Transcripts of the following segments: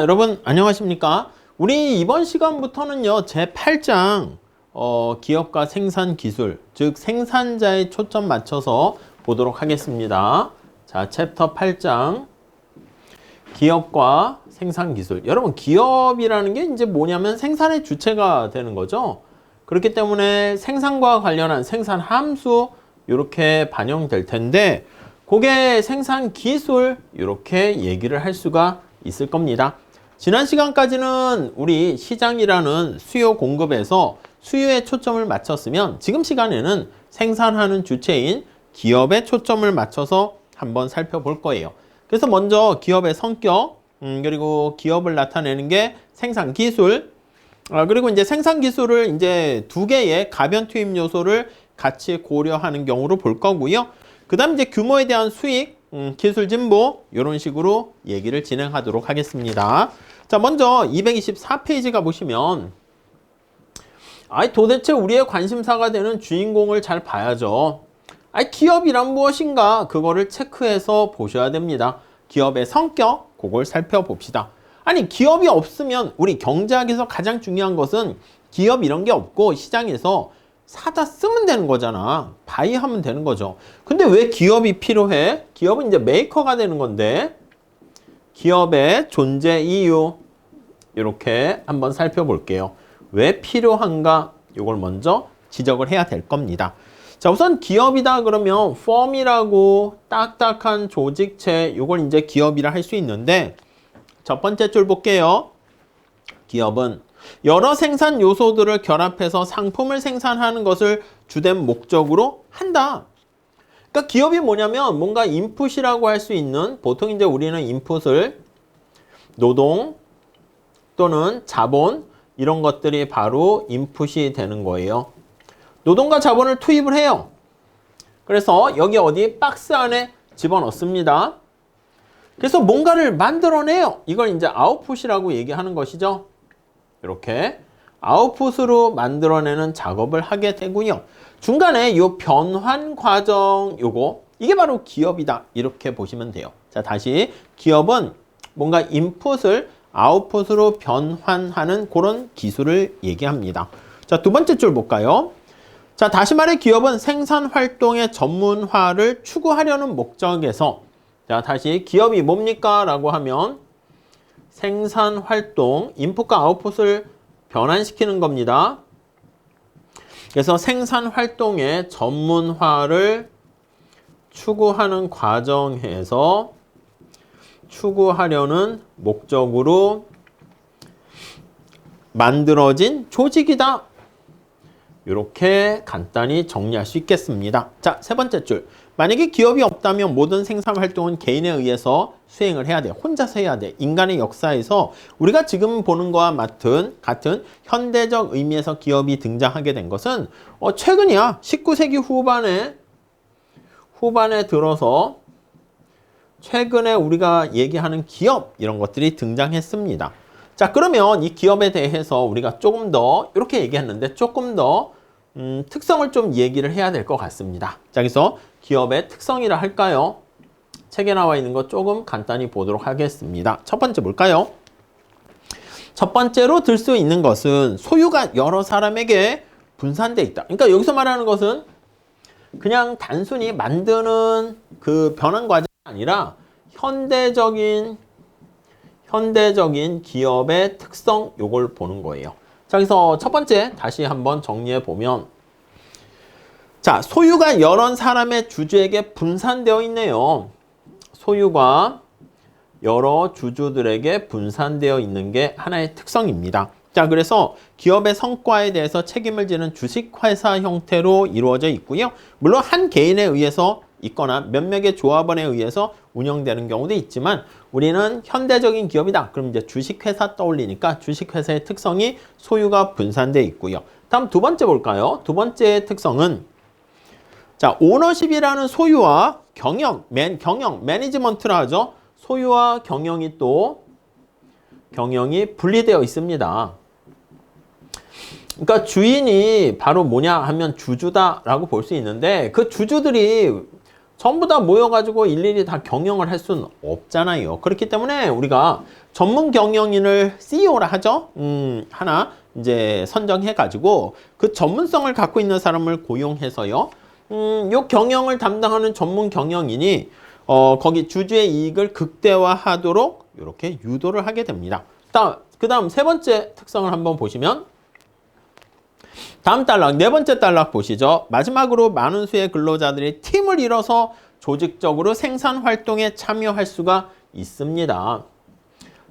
여러분 안녕하십니까? 우리 이번 시간부터는요 제8장 기업과 생산 기술, 즉 생산자에 초점 맞춰서 보도록 하겠습니다. 자, 챕터 8장 기업과 생산 기술. 여러분, 기업이라는 게 이제 뭐냐면 생산의 주체가 되는 거죠. 그렇기 때문에 생산과 관련한 생산 함수 이렇게 반영될 텐데, 그게 생산 기술 이렇게 얘기를 할 수가 있을 겁니다. 지난 시간까지는 우리 시장이라는 수요 공급에서 수요에 초점을 맞췄으면, 지금 시간에는 생산하는 주체인 기업에 초점을 맞춰서 한번 살펴볼 거예요. 그래서 먼저 기업의 성격, 그리고 기업을 나타내는 게 생산 기술, 그리고 이제 생산 기술을 이제 두 개의 가변 투입 요소를 같이 고려하는 경우로 볼 거고요. 그 다음 이제 규모에 대한 수익, 기술 진보, 이런 식으로 얘기를 진행하도록 하겠습니다. 자, 먼저 224페이지 가보시면, 도대체 우리의 관심사가 되는 주인공을 잘 봐야죠. 기업이란 무엇인가? 그거를 체크해서 보셔야 됩니다. 기업의 성격, 그걸 살펴봅시다. 기업이 없으면, 우리 경제학에서 가장 중요한 것은 기업 이런 게 없고 시장에서 사다 쓰면 되는 거잖아. 바이하면 되는 거죠. 근데 왜 기업이 필요해? 기업은 이제 메이커가 되는 건데, 기업의 존재 이유 이렇게 한번 살펴볼게요. 왜 필요한가? 이걸 먼저 지적을 해야 될 겁니다. 자, 우선 기업이다 그러면 펌이라고 딱딱한 조직체, 이걸 이제 기업이라 할 수 있는데, 첫 번째 줄 볼게요. 기업은 여러 생산 요소들을 결합해서 상품을 생산하는 것을 주된 목적으로 한다. 그러니까 기업이 뭐냐면 뭔가 인풋이라고 할 수 있는, 보통 이제 우리는 인풋을 노동 또는 자본, 이런 것들이 바로 인풋이 되는 거예요. 노동과 자본을 투입을 해요. 그래서 여기 어디 박스 안에 집어넣습니다. 그래서 뭔가를 만들어내요. 이걸 이제 아웃풋이라고 얘기하는 것이죠. 이렇게 아웃풋으로 만들어내는 작업을 하게 되고요. 중간에 이 변환 과정, 이게 바로 기업이다. 이렇게 보시면 돼요. 자, 다시 기업은 뭔가 인풋을 아웃풋으로 변환하는 그런 기술을 얘기합니다. 자, 두 번째 줄 볼까요? 자, 다시 말해 기업은 생산 활동의 전문화를 추구하려는 목적에서, 자, 다시 기업이 뭡니까? 라고 하면 생산 활동, 인풋과 아웃풋을 변환시키는 겁니다. 그래서 생산 활동의 전문화를 추구하는 과정에서 추구하려는 목적으로 만들어진 조직이다. 이렇게 간단히 정리할 수 있겠습니다. 자, 세 번째 줄. 만약에 기업이 없다면 모든 생산 활동은 개인에 의해서 수행을 해야 돼. 혼자서 해야 돼. 인간의 역사에서 우리가 지금 보는 거와 같은 현대적 의미에서 기업이 등장하게 된 것은 최근이야. 19세기 후반에 들어서 최근에 우리가 얘기하는 기업, 이런 것들이 등장했습니다. 자, 그러면 이 기업에 대해서 우리가 조금 더 이렇게 얘기했는데, 조금 더 특성을 좀 얘기를 해야 될 것 같습니다. 자, 그래서 기업의 특성이라 할까요? 책에 나와 있는 거 조금 간단히 보도록 하겠습니다. 첫 번째 뭘까요? 첫 번째로 들 수 있는 것은 소유가 여러 사람에게 분산돼 있다. 그러니까 여기서 말하는 것은 그냥 단순히 만드는 그 변환 과정이 아니라 현대적인 기업의 특성, 요걸 보는 거예요. 자, 그래서 첫 번째 다시 한번 정리해 보면, 자, 소유가 여러 사람의 주주에게 분산되어 있네요. 소유가 여러 주주들에게 분산되어 있는 게 하나의 특성입니다. 자, 그래서 기업의 성과에 대해서 책임을 지는 주식회사 형태로 이루어져 있고요. 물론 한 개인에 의해서 있거나 몇몇의 조합원에 의해서 운영되는 경우도 있지만, 우리는 현대적인 기업이다. 그럼 이제 주식회사 떠올리니까 주식회사의 특성이 소유가 분산되어 있고요. 다음 두 번째 볼까요? 두 번째 특성은, 자, 오너십이라는 소유와 경영, 매니지먼트라 하죠. 소유와 경영이 분리되어 있습니다. 그러니까 주인이 바로 뭐냐 하면 주주다라고 볼 수 있는데, 그 주주들이 전부 다 모여가지고 일일이 다 경영을 할 수는 없잖아요. 그렇기 때문에 우리가 전문 경영인을 CEO라 하죠. 하나 이제 선정해가지고 그 전문성을 갖고 있는 사람을 고용해서요. 요 경영을 담당하는 전문 경영인이 거기 주주의 이익을 극대화하도록 이렇게 유도를 하게 됩니다. 그 다음 세 번째 특성을 한번 보시면 다음 단락, 네 번째 단락 보시죠. 마지막으로 많은 수의 근로자들이 팀을 이뤄서 조직적으로 생산 활동에 참여할 수가 있습니다.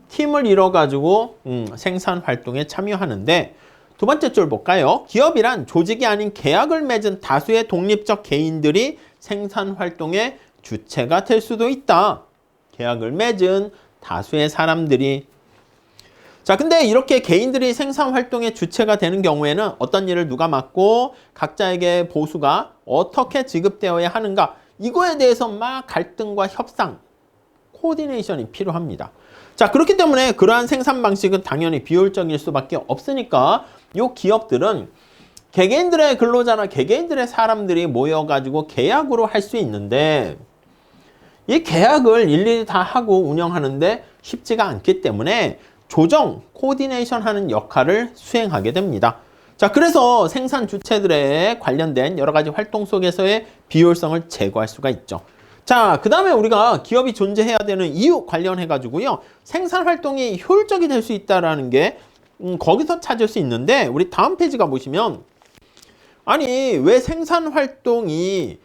팀을 이뤄가지고 생산 활동에 참여하는데 두 번째 줄 볼까요? 기업이란 조직이 아닌 계약을 맺은 다수의 독립적 개인들이 생산 활동의 주체가 될 수도 있다. 계약을 맺은 다수의 사람들이. 자, 근데 이렇게 개인들이 생산 활동의 주체가 되는 경우에는 어떤 일을 누가 맡고 각자에게 보수가 어떻게 지급되어야 하는가, 이거에 대해서 막 갈등과 협상, 코디네이션이 필요합니다. 자, 그렇기 때문에 그러한 생산 방식은 당연히 비효율적일 수밖에 없으니까 이 기업들은 개개인들의 근로자나 개개인들의 사람들이 모여가지고 계약으로 할 수 있는데 이 계약을 일일이 다 하고 운영하는데 쉽지가 않기 때문에 조정, 코디네이션 하는 역할을 수행하게 됩니다. 자, 그래서 생산 주체들에 관련된 여러 가지 활동 속에서의 비효율성을 제거할 수가 있죠. 자, 그 다음에 우리가 기업이 존재해야 되는 이유 관련해가지고요. 생산 활동이 효율적이 될 수 있다는 게 거기서 찾을 수 있는데 우리 다음 페이지가 보시면 아니 왜 생산 활동이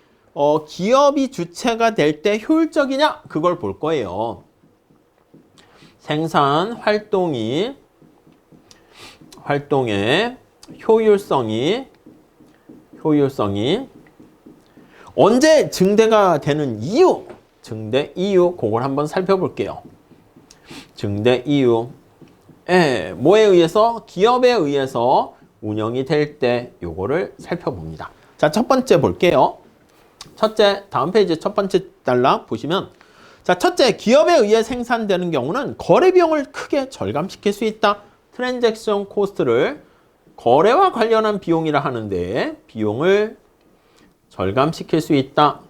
기업이 주체가 될 때 효율적이냐? 그걸 볼 거예요. 생산 활동의 효율성이 언제 증대가 되는 이유, 증대 이유, 그걸 한번 살펴볼게요. 증대 이유. 뭐에 의해서? 기업에 의해서 운영이 될 때 요거를 살펴봅니다. 자, 첫 번째 볼게요. 첫째, 다음 페이지 첫 번째 단락 보시면 자, 첫째, 기업에 의해 생산되는 경우는 거래 비용을 크게 절감시킬 수 있다. 트랜잭션 코스트를 거래와 관련한 비용이라 하는데 비용을 절감시킬 수 있다.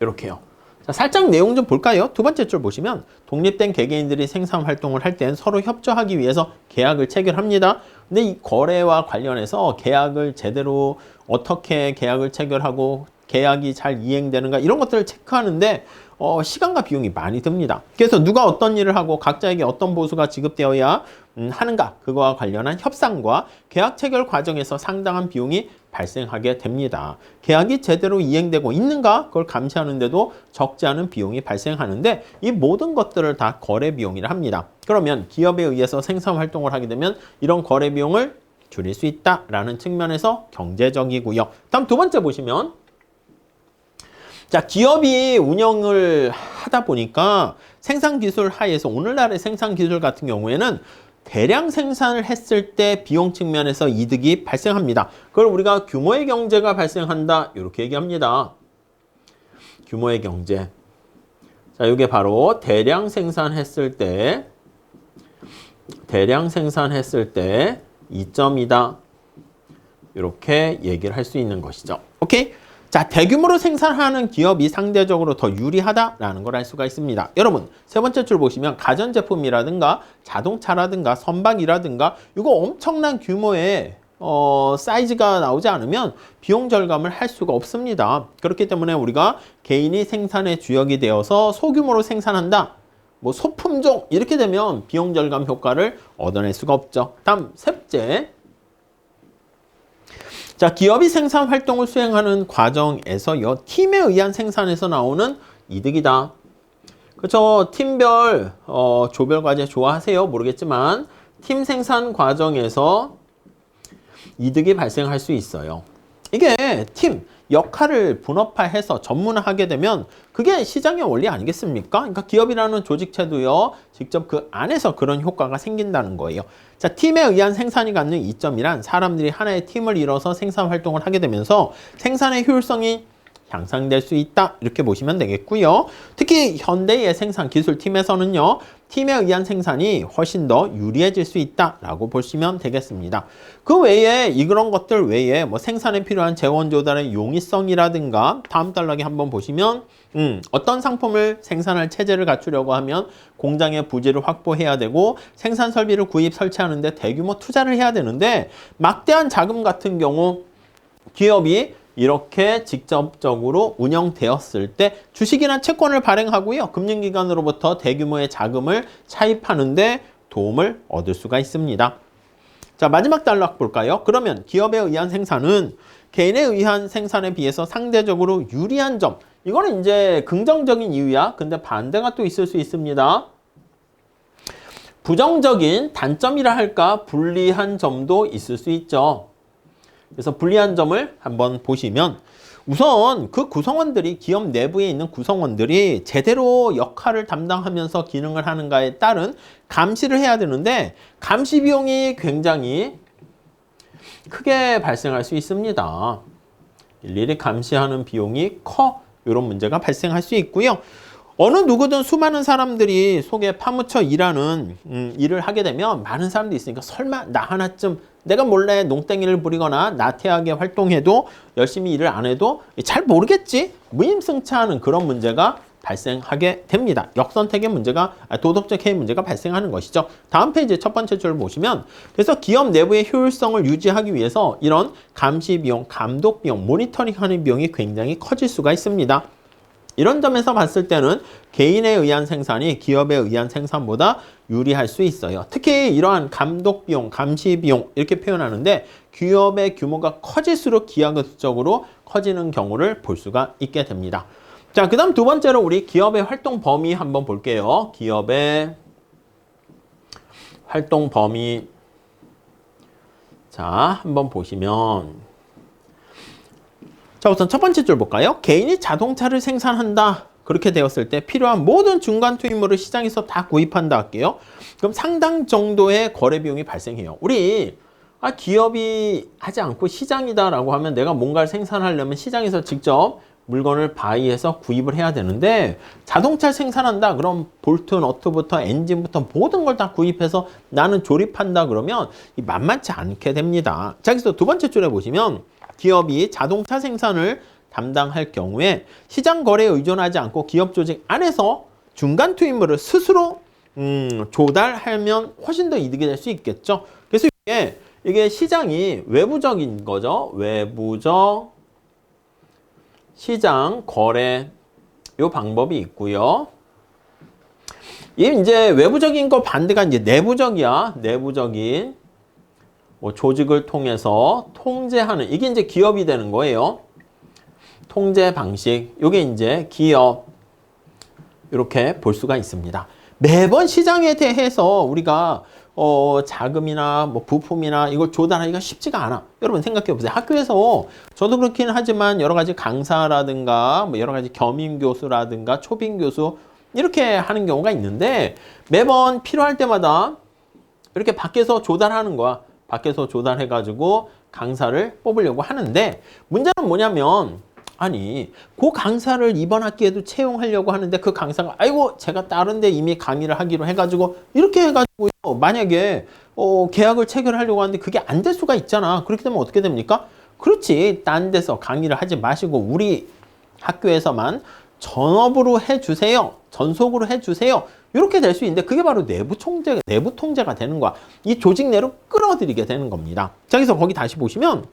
이렇게요. 자, 살짝 내용 좀 볼까요? 두 번째 줄 보시면 독립된 개개인들이 생산 활동을 할 땐 서로 협조하기 위해서 계약을 체결합니다. 근데 이 거래와 관련해서 계약을 제대로 어떻게 계약을 체결하고 계약이 잘 이행되는가 이런 것들을 체크하는데 시간과 비용이 많이 듭니다. 그래서 누가 어떤 일을 하고 각자에게 어떤 보수가 지급되어야 하는가 그거와 관련한 협상과 계약 체결 과정에서 상당한 비용이 발생하게 됩니다. 계약이 제대로 이행되고 있는가 그걸 감시하는데도 적지 않은 비용이 발생하는데 이 모든 것들을 다 거래 비용이라 합니다. 그러면 기업에 의해서 생산 활동을 하게 되면 이런 거래 비용을 줄일 수 있다라는 측면에서 경제적이고요. 다음 두 번째 보시면 자, 기업이 운영을 하다 보니까 생산 기술 하에서 오늘날의 생산 기술 같은 경우에는 대량 생산을 했을 때 비용 측면에서 이득이 발생합니다. 그걸 우리가 규모의 경제가 발생한다 이렇게 얘기합니다. 규모의 경제. 자, 이게 바로 대량 생산했을 때 이점이다. 이렇게 얘기를 할 수 있는 것이죠. 오케이? 자, 대규모로 생산하는 기업이 상대적으로 더 유리하다라는 걸 알 수가 있습니다. 여러분, 세 번째 줄 보시면 가전제품이라든가 자동차라든가 선박이라든가 이거 엄청난 규모의 사이즈가 나오지 않으면 비용 절감을 할 수가 없습니다. 그렇기 때문에 우리가 개인이 생산의 주역이 되어서 소규모로 생산한다. 뭐 소품종 이렇게 되면 비용 절감 효과를 얻어낼 수가 없죠. 다음 셋째. 자, 기업이 생산 활동을 수행하는 과정에서요, 팀에 의한 생산에서 나오는 이득이다. 그렇죠. 팀별 조별 과제 좋아하세요? 모르겠지만 팀 생산 과정에서 이득이 발생할 수 있어요. 이게 팀 역할을 분업화해서 전문화하게 되면 그게 시장의 원리 아니겠습니까? 그러니까 기업이라는 조직체도요, 직접 그 안에서 그런 효과가 생긴다는 거예요. 자, 팀에 의한 생산이 갖는 이점이란 사람들이 하나의 팀을 이뤄서 생산 활동을 하게 되면서 생산의 효율성이 향상될 수 있다. 이렇게 보시면 되겠고요. 특히 현대의 생산기술팀에서는요. 팀에 의한 생산이 훨씬 더 유리해질 수 있다라고 보시면 되겠습니다. 그 외에 이런 것들 외에 뭐 생산에 필요한 재원 조달의 용이성이라든가 다음 단락에 한번 보시면 어떤 상품을 생산할 체제를 갖추려고 하면 공장의 부지를 확보해야 되고 생산 설비를 구입 설치하는데 대규모 투자를 해야 되는데 막대한 자금 같은 경우 기업이 이렇게 직접적으로 운영되었을 때 주식이나 채권을 발행하고요. 금융기관으로부터 대규모의 자금을 차입하는데 도움을 얻을 수가 있습니다. 자, 마지막 단락 볼까요? 그러면 기업에 의한 생산은 개인에 의한 생산에 비해서 상대적으로 유리한 점. 이거는 이제 긍정적인 이유야. 근데 반대가 또 있을 수 있습니다. 부정적인 단점이라 할까 불리한 점도 있을 수 있죠. 그래서 불리한 점을 한번 보시면 우선 그 구성원들이 기업 내부에 있는 구성원들이 제대로 역할을 담당하면서 기능을 하는가에 따른 감시를 해야 되는데 감시 비용이 굉장히 크게 발생할 수 있습니다. 일일이 감시하는 비용이 커 이런 문제가 발생할 수 있고요. 어느 누구든 수많은 사람들이 속에 파묻혀 일하는 일을 하게 되면 많은 사람들이 있으니까 설마 나 하나쯤 내가 몰래 농땡이를 부리거나 나태하게 활동해도 열심히 일을 안 해도 잘 모르겠지? 무임승차하는 그런 문제가 발생하게 됩니다. 역선택의 문제가 도덕적 해이 문제가 발생하는 것이죠. 다음 페이지 첫 번째 줄을 보시면 그래서 기업 내부의 효율성을 유지하기 위해서 이런 감시 비용, 감독 비용, 모니터링하는 비용이 굉장히 커질 수가 있습니다. 이런 점에서 봤을 때는 개인에 의한 생산이 기업에 의한 생산보다 유리할 수 있어요. 특히 이러한 감독 비용, 감시 비용 이렇게 표현하는데 기업의 규모가 커질수록 기하급수적으로 커지는 경우를 볼 수가 있게 됩니다. 자, 그 다음 두 번째로 우리 기업의 활동 범위 한번 볼게요. 기업의 활동 범위. 자, 한번 보시면 자, 우선 첫 번째 줄 볼까요? 개인이 자동차를 생산한다. 그렇게 되었을 때 필요한 모든 중간 투입물을 시장에서 다 구입한다 할게요. 그럼 상당 정도의 거래 비용이 발생해요. 우리 기업이 하지 않고 시장이다라고 하면 내가 뭔가를 생산하려면 시장에서 직접 물건을 바이해서 구입을 해야 되는데 자동차를 생산한다. 그럼 볼트, 너트부터 엔진부터 모든 걸 다 구입해서 나는 조립한다. 그러면 만만치 않게 됩니다. 자, 그래서 두 번째 줄에 보시면 기업이 자동차 생산을 담당할 경우에 시장 거래에 의존하지 않고 기업 조직 안에서 중간 투입물을 스스로 조달하면 훨씬 더 이득이 될 수 있겠죠. 그래서 이게 시장이 외부적인 거죠. 외부적 시장 거래 요 방법이 있고요. 이게 이제 외부적인 거 반대가 이제 내부적이야. 내부적인 조직을 통해서 통제하는 이게 이제 기업이 되는 거예요. 통제 방식. 이게 이제 기업. 이렇게 볼 수가 있습니다. 매번 시장에 대해서 우리가 자금이나 뭐 부품이나 이걸 조달하기가 쉽지가 않아. 여러분 생각해 보세요. 학교에서 저도 그렇긴 하지만 여러 가지 강사라든가 뭐 여러 가지 겸임 교수라든가 초빙 교수 이렇게 하는 경우가 있는데 매번 필요할 때마다 이렇게 밖에서 조달하는 거야. 밖에서 조달해가지고 강사를 뽑으려고 하는데 문제는 뭐냐면 아니 그 강사를 이번 학기에도 채용하려고 하는데 그 강사가 아이고 제가 다른 데 이미 강의를 하기로 해가지고 이렇게 해가지고 만약에 계약을 체결하려고 하는데 그게 안 될 수가 있잖아. 그렇게 되면 어떻게 됩니까? 그렇지. 딴 데서 강의를 하지 마시고 우리 학교에서만 전업으로 해주세요. 전속으로 해주세요. 이렇게 될 수 있는데 그게 바로 내부 통제가 되는 거야. 이 조직 내로 끌어들이게 되는 겁니다. 자, 그래서 거기 다시 보시면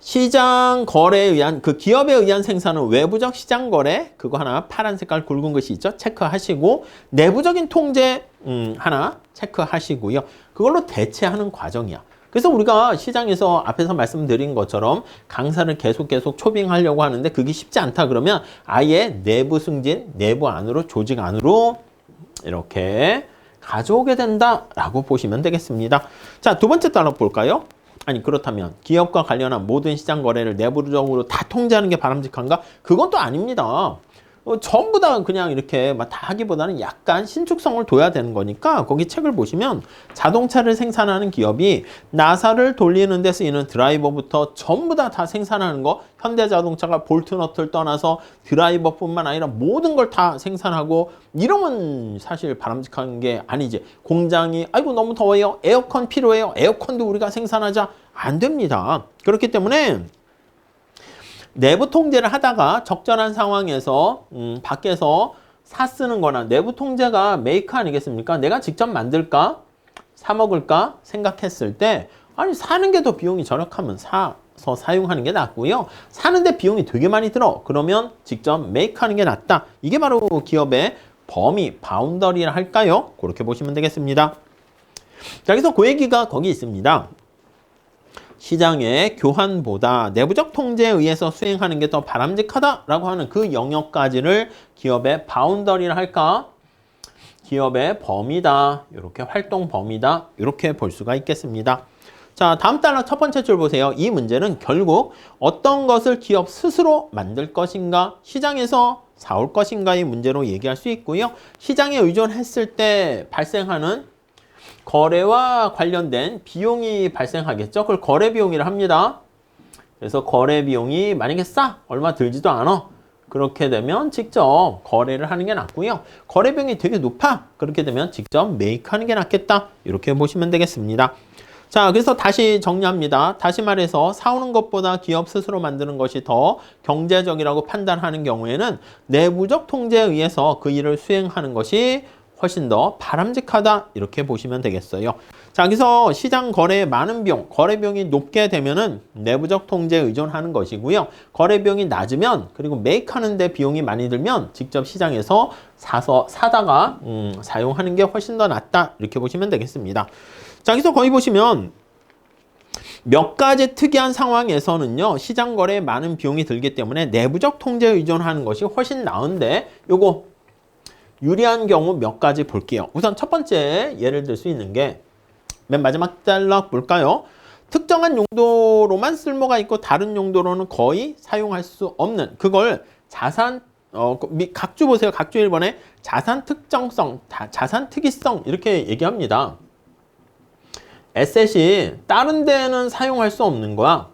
시장 거래에 의한 그 기업에 의한 생산은 외부적 시장 거래 그거 하나 파란 색깔 굵은 것이 있죠. 체크하시고 내부적인 통제 하나 체크하시고요. 그걸로 대체하는 과정이야. 그래서 우리가 시장에서 앞에서 말씀드린 것처럼 강사를 계속 초빙하려고 하는데 그게 쉽지 않다 그러면 아예 내부 승진, 내부 안으로 조직 안으로 이렇게 가져오게 된다라고 보시면 되겠습니다. 자, 두 번째 단락 볼까요? 아니 그렇다면 기업과 관련한 모든 시장 거래를 내부적으로 다 통제하는 게 바람직한가? 그건 또 아닙니다. 전부 다 그냥 이렇게 막 다 하기보다는 약간 신축성을 둬야 되는 거니까 거기 책을 보시면 자동차를 생산하는 기업이 나사를 돌리는 데 쓰이는 드라이버부터 전부 다 생산하는 거, 현대자동차가 볼트 너트를 떠나서 드라이버뿐만 아니라 모든 걸 다 생산하고 이러면 사실 바람직한 게 아니지. 공장이 아이고 너무 더워요, 에어컨 필요해요, 에어컨도 우리가 생산하자, 안 됩니다. 그렇기 때문에 내부 통제를 하다가 적절한 상황에서 밖에서 사 쓰는 거나 내부 통제가 메이크 아니겠습니까? 내가 직접 만들까? 사 먹을까? 생각했을 때 아니 사는 게 더 비용이 절약하면 사서 사용하는 게 낫고요. 사는데 비용이 되게 많이 들어. 그러면 직접 메이크 하는 게 낫다. 이게 바로 기업의 범위, 바운더리라 할까요? 그렇게 보시면 되겠습니다. 자, 그래서 그 얘기가 거기 있습니다. 시장의 교환보다 내부적 통제에 의해서 수행하는 게 더 바람직하다라고 하는 그 영역까지를 기업의 바운더리라 할까? 기업의 범위다. 이렇게 활동 범위다. 이렇게 볼 수가 있겠습니다. 자, 다음 단락 첫 번째 줄 보세요. 이 문제는 결국 어떤 것을 기업 스스로 만들 것인가, 시장에서 사올 것인가의 문제로 얘기할 수 있고요. 시장에 의존했을 때 발생하는 거래와 관련된 비용이 발생하겠죠. 그걸 거래 비용이라 합니다. 그래서 거래 비용이 만약에 싸, 얼마 들지도 않아. 그렇게 되면 직접 거래를 하는 게 낫고요. 거래 비용이 되게 높아. 그렇게 되면 직접 메이크하는 게 낫겠다. 이렇게 보시면 되겠습니다. 자, 그래서 다시 정리합니다. 다시 말해서 사오는 것보다 기업 스스로 만드는 것이 더 경제적이라고 판단하는 경우에는 내부적 통제에 의해서 그 일을 수행하는 것이 훨씬 더 바람직하다. 이렇게 보시면 되겠어요. 자, 그래서 시장 거래에 많은 비용, 거래 비용이 높게 되면은 내부적 통제에 의존하는 것이고요. 거래 비용이 낮으면, 그리고 메이크 하는데 비용이 많이 들면 직접 시장에서 사다가 사용하는 게 훨씬 더 낫다. 이렇게 보시면 되겠습니다. 자, 그래서 거기 보시면 몇 가지 특이한 상황에서는요, 시장 거래에 많은 비용이 들기 때문에 내부적 통제에 의존하는 것이 훨씬 나은데, 요거 유리한 경우 몇 가지 볼게요. 우선 첫 번째 예를 들 수 있는 게 맨 마지막 단락 볼까요? 특정한 용도로만 쓸모가 있고 다른 용도로는 거의 사용할 수 없는, 그걸 자산, 각주 보세요. 각주 1번에 자산 특정성, 자산 특이성 이렇게 얘기합니다. 에셋이 다른 데는 사용할 수 없는 거야.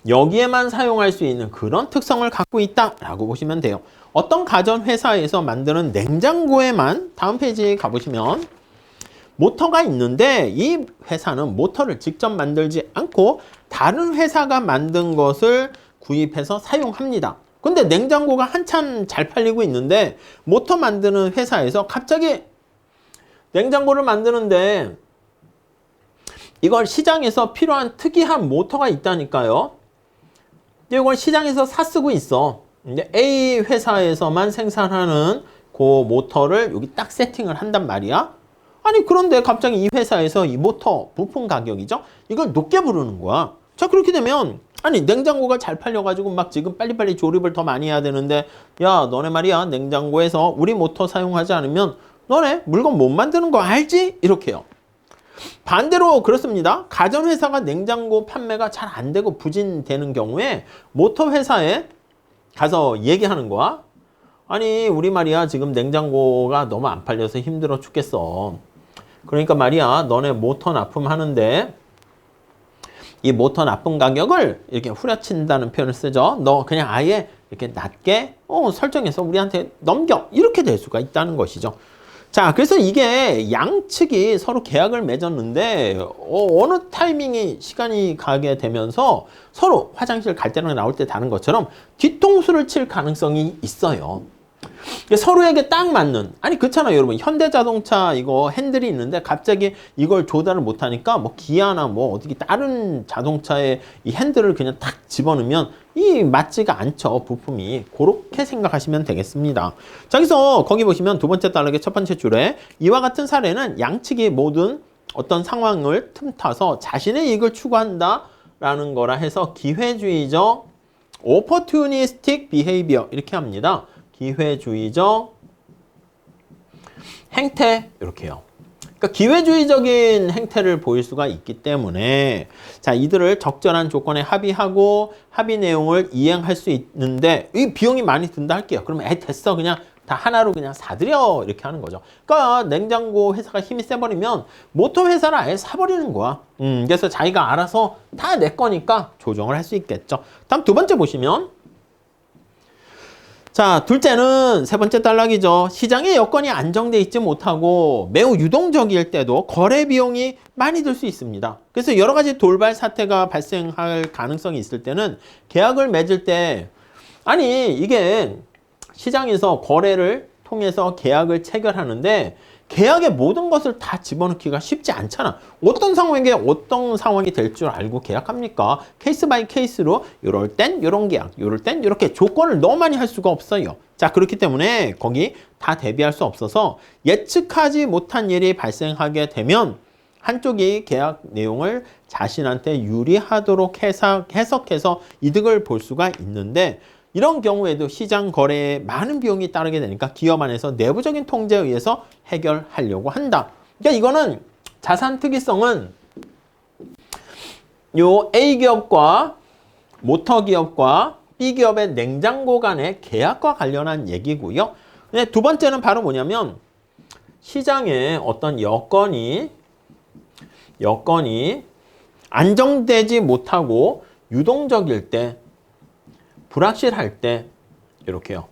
여기에만 사용할 수 있는 그런 특성을 갖고 있다라고 보시면 돼요. 어떤 가전회사에서 만드는 냉장고에만, 다음 페이지 가보시면 모터가 있는데 이 회사는 모터를 직접 만들지 않고 다른 회사가 만든 것을 구입해서 사용합니다. 근데 냉장고가 한참 잘 팔리고 있는데 모터 만드는 회사에서 갑자기 냉장고를 만드는데 이걸 시장에서 필요한 특이한 모터가 있다니까요. 이걸 시장에서 사 쓰고 있어. 근데 A 회사에서만 생산하는 그 모터를 여기 딱 세팅을 한단 말이야. 아니 그런데 갑자기 이 회사에서 이 모터 부품 가격이죠, 이걸 높게 부르는 거야. 자, 그렇게 되면 아니 냉장고가 잘 팔려가지고 막 지금 빨리빨리 조립을 더 많이 해야 되는데, 야 너네 말이야 냉장고에서 우리 모터 사용하지 않으면 너네 물건 못 만드는 거 알지? 이렇게요. 반대로 그렇습니다. 가전회사가 냉장고 판매가 잘 안 되고 부진되는 경우에 모터 회사에 가서 얘기하는 거야. 아니 우리 말이야 지금 냉장고가 너무 안 팔려서 힘들어 죽겠어. 그러니까 말이야 너네 모터 납품하는데 이 모터 납품 가격을 이렇게 후려친다는 표현을 쓰죠. 너 그냥 아예 이렇게 낮게 설정해서 우리한테 넘겨. 이렇게 될 수가 있다는 것이죠. 자, 그래서 이게 양측이 서로 계약을 맺었는데 어느 타이밍이 시간이 가게 되면서 서로 화장실 갈 때랑 나올 때 다른 것처럼 뒤통수를 칠 가능성이 있어요. 서로에게 딱 맞는, 아니 그렇잖아요 여러분. 현대자동차 이거 핸들이 있는데 갑자기 이걸 조달을 못하니까 뭐 기아나 뭐 어떻게 다른 자동차에 이 핸들을 그냥 탁 집어넣으면 이 맞지가 않죠, 부품이. 그렇게 생각하시면 되겠습니다. 자, 그래서 거기 보시면 두 번째 단락의 첫 번째 줄에 이와 같은 사례는 양측이 모든 어떤 상황을 틈타서 자신의 이익을 추구한다 라는 거라 해서 기회주의적 opportunistic behavior 이렇게 합니다. 기회주의적 행태 이렇게요. 그러니까 기회주의적인 행태를 보일 수가 있기 때문에 자, 이들을 적절한 조건에 합의하고 합의 내용을 이행할 수 있는데 이 비용이 많이 든다 할게요. 그러면 됐어. 그냥 다 하나로 그냥 사들여 이렇게 하는 거죠. 그러니까 냉장고 회사가 힘이 세버리면 모터 회사를 아예 사버리는 거야. 그래서 자기가 알아서 다 내 거니까 조정을 할 수 있겠죠. 다음 두 번째 보시면 자, 둘째는 세 번째 단락이죠. 시장의 여건이 안정돼 있지 못하고 매우 유동적일 때도 거래 비용이 많이 들 수 있습니다. 그래서 여러 가지 돌발 사태가 발생할 가능성이 있을 때는 계약을 맺을 때 아니 이게 시장에서 거래를 통해서 계약을 체결하는데 계약의 모든 것을 다 집어넣기가 쉽지 않잖아. 어떤 상황에 어떤 상황이 될 줄 알고 계약합니까? 케이스 바이 케이스로 이럴 땐 이런 계약, 이럴 땐 이렇게 조건을 너무 많이 할 수가 없어요. 자, 그렇기 때문에 거기 다 대비할 수 없어서 예측하지 못한 일이 발생하게 되면 한쪽이 계약 내용을 자신한테 유리하도록 해석해서 이득을 볼 수가 있는데 이런 경우에도 시장 거래에 많은 비용이 따르게 되니까 기업 안에서 내부적인 통제에 의해서 해결하려고 한다. 그러니까 이거는 자산 특이성은 요 A 기업과 모터 기업과 B 기업의 냉장고 간의 계약과 관련한 얘기고요. 두 번째는 바로 뭐냐면 시장에 어떤 여건이 안정되지 못하고 유동적일 때 불확실할 때 이렇게요.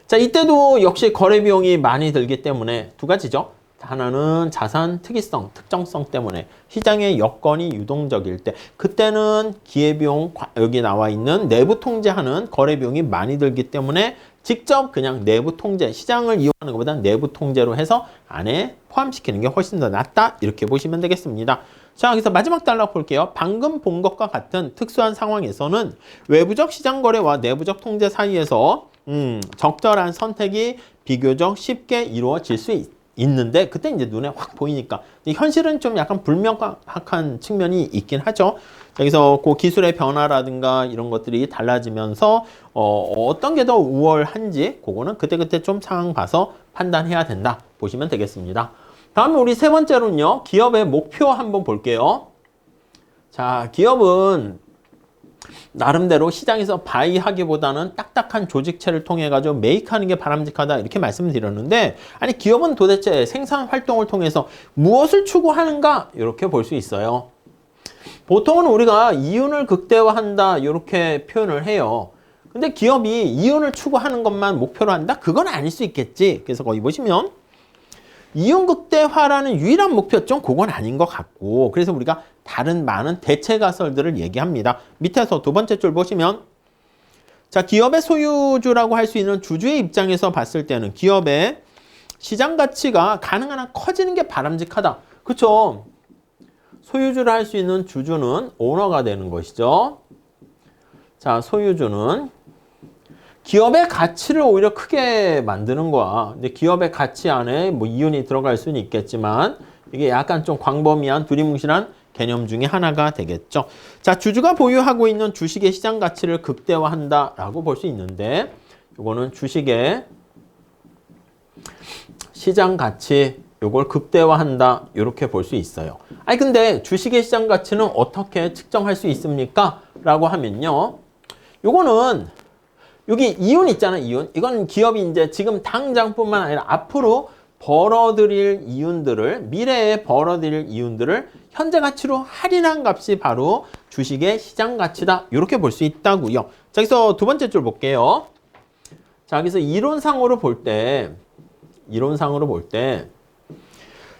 자, 이때도 역시 거래 비용이 많이 들기 때문에 두 가지죠. 하나는 자산 특이성, 특정성 때문에 시장의 여건이 유동적일 때 그때는 기회비용 여기 나와 있는 내부 통제하는 거래 비용이 많이 들기 때문에 직접 그냥 내부 통제, 시장을 이용하는 것보다 내부 통제로 해서 안에 포함시키는 게 훨씬 더 낫다. 이렇게 보시면 되겠습니다. 자, 여기서 마지막 단락 볼게요. 방금 본 것과 같은 특수한 상황에서는 외부적 시장 거래와 내부적 통제 사이에서 적절한 선택이 비교적 쉽게 이루어질 수 있는데 그때 이제 눈에 확 보이니까 현실은 좀 약간 불명확한 측면이 있긴 하죠. 여기서 그 기술의 변화라든가 이런 것들이 달라지면서 어떤 게 더 우월한지 그거는 그때그때 좀 상황 봐서 판단해야 된다 보시면 되겠습니다. 다음에 우리 세 번째로는요. 기업의 목표 한번 볼게요. 자, 기업은 나름대로 시장에서 바이하기보다는 딱딱한 조직체를 통해 가지고 메이크하는 게 바람직하다 이렇게 말씀드렸는데 아니 기업은 도대체 생산 활동을 통해서 무엇을 추구하는가 이렇게 볼 수 있어요. 보통은 우리가 이윤을 극대화한다 이렇게 표현을 해요. 근데 기업이 이윤을 추구하는 것만 목표로 한다? 그건 아닐 수 있겠지. 그래서 거기 보시면 이윤 극대화라는 유일한 목표점 그건 아닌 것 같고 그래서 우리가 다른 많은 대체 가설들을 얘기합니다. 밑에서 두 번째 줄 보시면 자, 기업의 소유주라고 할 수 있는 주주의 입장에서 봤을 때는 기업의 시장 가치가 가능한 한 커지는 게 바람직하다. 그렇죠? 소유주를 할 수 있는 주주는 오너가 되는 것이죠. 자, 소유주는 기업의 가치를 오히려 크게 만드는 거야. 근데 기업의 가치 안에 뭐 이윤이 들어갈 수는 있겠지만 이게 약간 좀 광범위한 두리뭉실한 개념 중에 하나가 되겠죠. 자, 주주가 보유하고 있는 주식의 시장 가치를 극대화한다라고 볼 수 있는데 이거는 주식의 시장 가치 요걸 극대화한다 이렇게 볼 수 있어요. 아니 근데 주식의 시장 가치는 어떻게 측정할 수 있습니까? 라고 하면요. 요거는 여기 이윤 있잖아, 이윤. 이건 기업이 이제 지금 당장뿐만 아니라 앞으로 벌어들일 이윤들을, 미래에 벌어들일 이윤들을 현재 가치로 할인한 값이 바로 주식의 시장 가치다. 이렇게 볼 수 있다고요. 자, 여기서 두 번째 줄 볼게요. 자, 여기서 이론상으로 볼 때,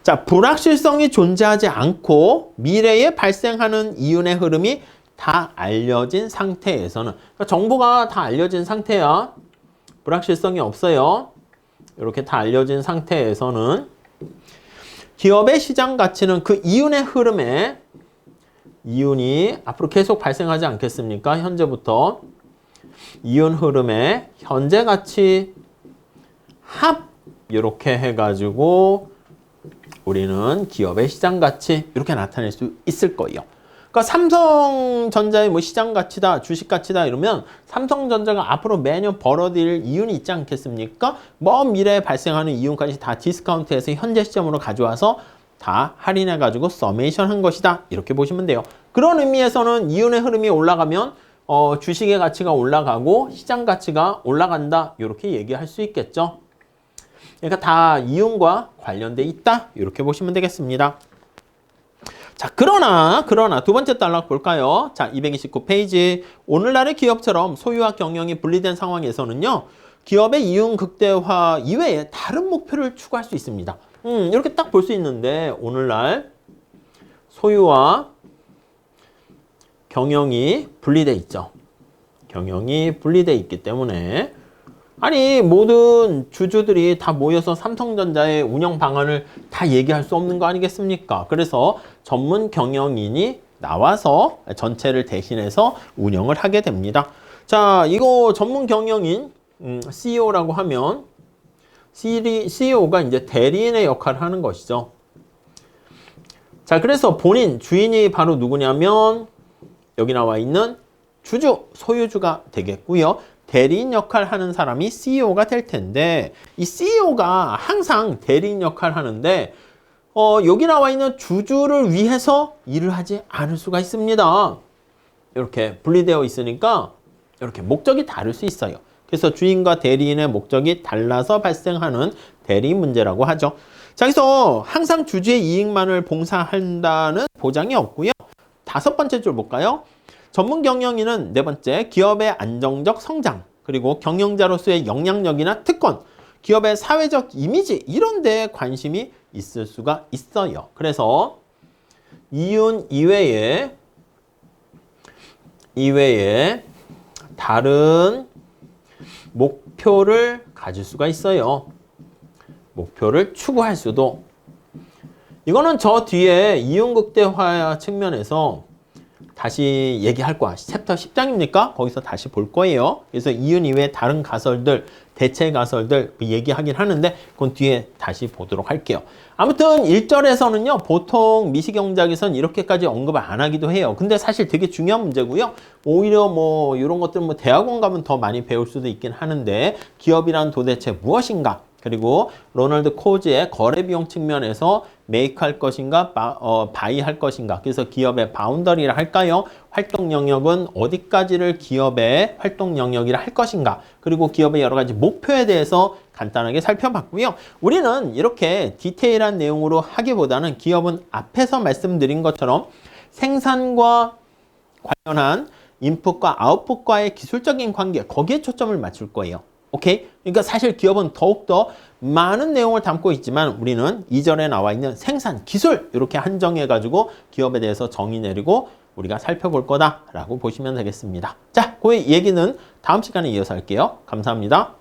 자, 불확실성이 존재하지 않고 미래에 발생하는 이윤의 흐름이 다 알려진 상태에서는 그러니까 정보가 다 알려진 상태야. 불확실성이 없어요. 이렇게 다 알려진 상태에서는 기업의 시장 가치는 그 이윤의 흐름에 이윤이 앞으로 계속 발생하지 않겠습니까? 현재부터 이윤 흐름에 현재 가치 합 이렇게 해가지고 우리는 기업의 시장 가치 이렇게 나타낼 수 있을 거예요. 그러니까 삼성전자의 뭐 시장 가치다, 주식 가치다 이러면 삼성전자가 앞으로 매년 벌어들일 이윤이 있지 않겠습니까? 먼 미래에 발생하는 이윤까지 다 디스카운트해서 현재 시점으로 가져와서 다 할인해가지고 서메이션 한 것이다. 이렇게 보시면 돼요. 그런 의미에서는 이윤의 흐름이 올라가면 주식의 가치가 올라가고 시장 가치가 올라간다. 이렇게 얘기할 수 있겠죠. 그러니까 다 이윤과 관련돼 있다. 이렇게 보시면 되겠습니다. 자, 그러나 두 번째 단락 볼까요? 자, 229페이지. 오늘날의 기업처럼 소유와 경영이 분리된 상황에서는요. 기업의 이윤 극대화 이외에 다른 목표를 추구할 수 있습니다. 이렇게 딱 볼 수 있는데 오늘날 소유와 경영이 분리돼 있죠. 경영이 분리돼 있기 때문에 아니 모든 주주들이 다 모여서 삼성전자의 운영 방안을 다 얘기할 수 없는 거 아니겠습니까? 그래서 전문 경영인이 나와서 전체를 대신해서 운영을 하게 됩니다. 자, 이거 전문 경영인 CEO라고 하면 CEO가 이제 대리인의 역할을 하는 것이죠. 자, 그래서 본인 주인이 바로 누구냐면 여기 나와 있는 주주, 소유주가 되겠고요. 대리인 역할 하는 사람이 CEO가 될 텐데 이 CEO가 항상 대리인 역할 하는데 여기 나와 있는 주주를 위해서 일을 하지 않을 수가 있습니다. 이렇게 분리되어 있으니까 이렇게 목적이 다를 수 있어요. 그래서 주인과 대리인의 목적이 달라서 발생하는 대리인 문제라고 하죠. 자, 그래서 항상 주주의 이익만을 봉사한다는 보장이 없고요. 다섯 번째 줄 볼까요? 전문 경영인은 네 번째, 기업의 안정적 성장, 그리고 경영자로서의 영향력이나 특권, 기업의 사회적 이미지 이런 데에 관심이 있을 수가 있어요. 그래서 이윤 이외에 다른 목표를 가질 수가 있어요. 목표를 추구할 수도. 이거는 저 뒤에 이윤 극대화 측면에서 다시 얘기할 거야. 챕터 10장입니까? 거기서 다시 볼 거예요. 그래서 이윤 이외에 다른 가설들, 대체 가설들 얘기하긴 하는데 그건 뒤에 다시 보도록 할게요. 아무튼 1절에서는요. 보통 미시경제학에서는 이렇게까지 언급을 안 하기도 해요. 근데 사실 되게 중요한 문제고요. 오히려 뭐 이런 것들은 뭐 대학원 가면 더 많이 배울 수도 있긴 하는데 기업이란 도대체 무엇인가? 그리고 로널드 코즈의 거래 비용 측면에서 메이크 할 것인가, 바이 할 것인가. 그래서 기업의 바운더리라 할까요? 활동 영역은 어디까지를 기업의 활동 영역이라 할 것인가. 그리고 기업의 여러 가지 목표에 대해서 간단하게 살펴봤고요. 우리는 이렇게 디테일한 내용으로 하기보다는 기업은 앞에서 말씀드린 것처럼 생산과 관련한 인풋과 아웃풋과의 기술적인 관계, 거기에 초점을 맞출 거예요. 오케이? 그러니까 사실 기업은 더욱더 많은 내용을 담고 있지만 우리는 2절에 나와 있는 생산, 기술 이렇게 한정해가지고 기업에 대해서 정의 내리고 우리가 살펴볼 거다라고 보시면 되겠습니다. 자, 그 얘기는 다음 시간에 이어서 할게요. 감사합니다.